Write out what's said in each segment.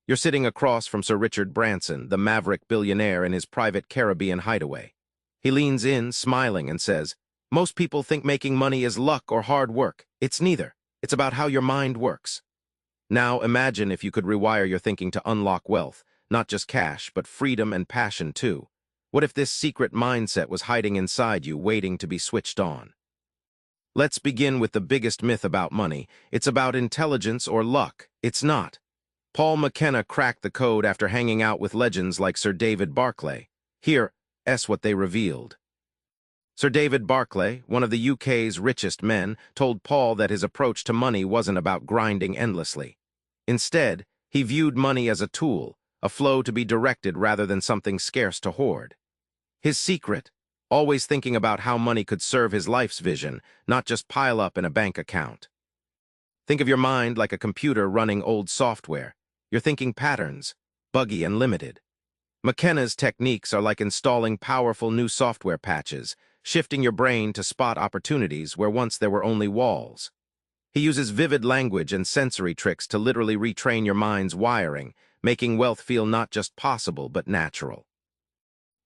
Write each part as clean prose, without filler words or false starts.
You're sitting across from Sir Richard Branson, the maverick billionaire in his private Caribbean hideaway. He leans in, smiling, and says, "Most people think making money is luck or hard work. It's neither. It's about how your mind works." Now imagine if you could rewire your thinking to unlock wealth, not just cash, but freedom and passion too. What if this secret mindset was hiding inside you, waiting to be switched on? Let's begin with the biggest myth about money. It's about intelligence or luck. It's not. Paul McKenna cracked the code after hanging out with legends like Sir David Barclay. Here's what they revealed. Sir David Barclay, one of the UK's richest men, told Paul that his approach to money wasn't about grinding endlessly. Instead, he viewed money as a tool, a flow to be directed rather than something scarce to hoard. His secret? Always thinking about how money could serve his life's vision, not just pile up in a bank account. Think of your mind like a computer running old software. You're thinking patterns, buggy and limited. McKenna's techniques are like installing powerful new software patches, shifting your brain to spot opportunities where once there were only walls. He uses vivid language and sensory tricks to literally retrain your mind's wiring, making wealth feel not just possible but natural.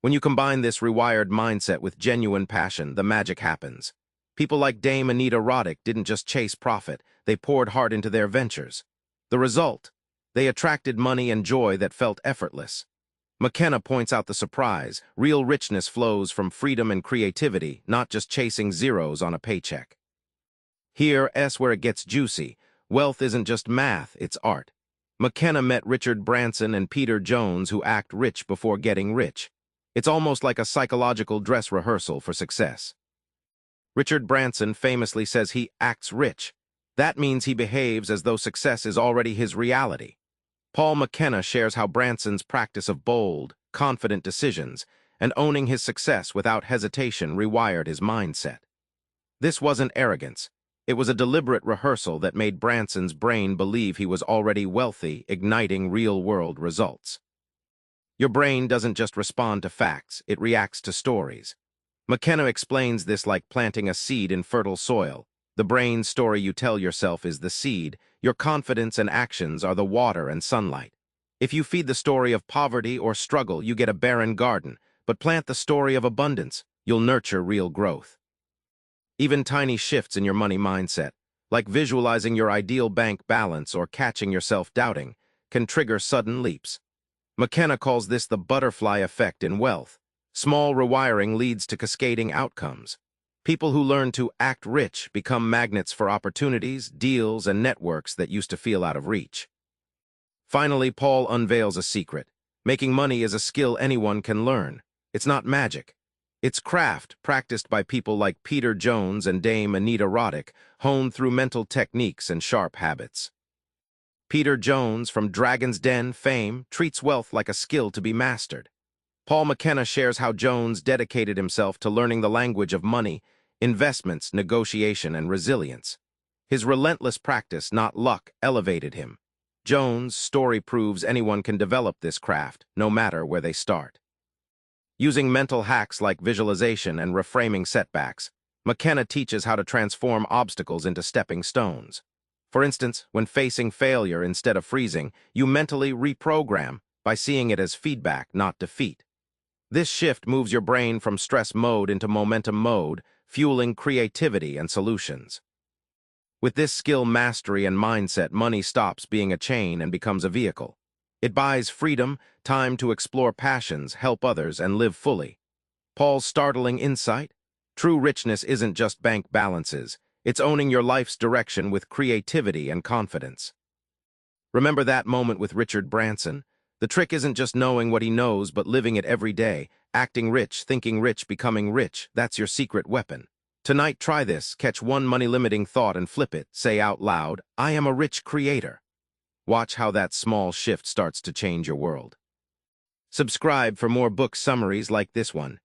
When you combine this rewired mindset with genuine passion, the magic happens. People like Dame Anita Roddick didn't just chase profit, they poured heart into their ventures. The result? They attracted money and joy that felt effortless. McKenna points out the surprise. Real richness flows from freedom and creativity, not just chasing zeros on a paycheck. Here's where it gets juicy. Wealth isn't just math, it's art. McKenna met Richard Branson and Peter Jones who act rich before getting rich. It's almost like a psychological dress rehearsal for success. Richard Branson famously says he acts rich. That means he behaves as though success is already his reality. Paul McKenna shares how Branson's practice of bold, confident decisions and owning his success without hesitation rewired his mindset. This wasn't arrogance. It was a deliberate rehearsal that made Branson's brain believe he was already wealthy, igniting real-world results. Your brain doesn't just respond to facts, it reacts to stories. McKenna explains this like planting a seed in fertile soil. The brain story you tell yourself is the seed. Your confidence and actions are the water and sunlight. If you feed the story of poverty or struggle, you get a barren garden, but plant the story of abundance, you'll nurture real growth. Even tiny shifts in your money mindset, like visualizing your ideal bank balance or catching yourself doubting, can trigger sudden leaps. McKenna calls this the butterfly effect in wealth. Small rewiring leads to cascading outcomes. People who learn to act rich become magnets for opportunities, deals, and networks that used to feel out of reach. Finally, Paul unveils a secret. Making money is a skill anyone can learn. It's not magic. It's craft practiced by people like Peter Jones and Dame Anita Roddick, honed through mental techniques and sharp habits. Peter Jones, from Dragon's Den fame, treats wealth like a skill to be mastered. Paul McKenna shares how Jones dedicated himself to learning the language of money, investments, negotiation, and resilience. His relentless practice, not luck, elevated him. Jones' story proves anyone can develop this craft, no matter where they start. Using mental hacks like visualization and reframing setbacks, McKenna teaches how to transform obstacles into stepping stones. For instance, when facing failure instead of freezing, you mentally reprogram by seeing it as feedback, not defeat. This shift moves your brain from stress mode into momentum mode, fueling creativity and solutions. With this skill mastery and mindset, money stops being a chain and becomes a vehicle. It buys freedom, time to explore passions, help others, and live fully. Paul's startling insight? True richness isn't just bank balances. It's owning your life's direction with creativity and confidence. Remember that moment with Richard Branson? The trick isn't just knowing what he knows, but living it every day. Acting rich, thinking rich, becoming rich. That's your secret weapon. Tonight, try this. Catch one money-limiting thought and flip it. Say out loud, "I am a rich creator." Watch how that small shift starts to change your world. Subscribe for more book summaries like this one.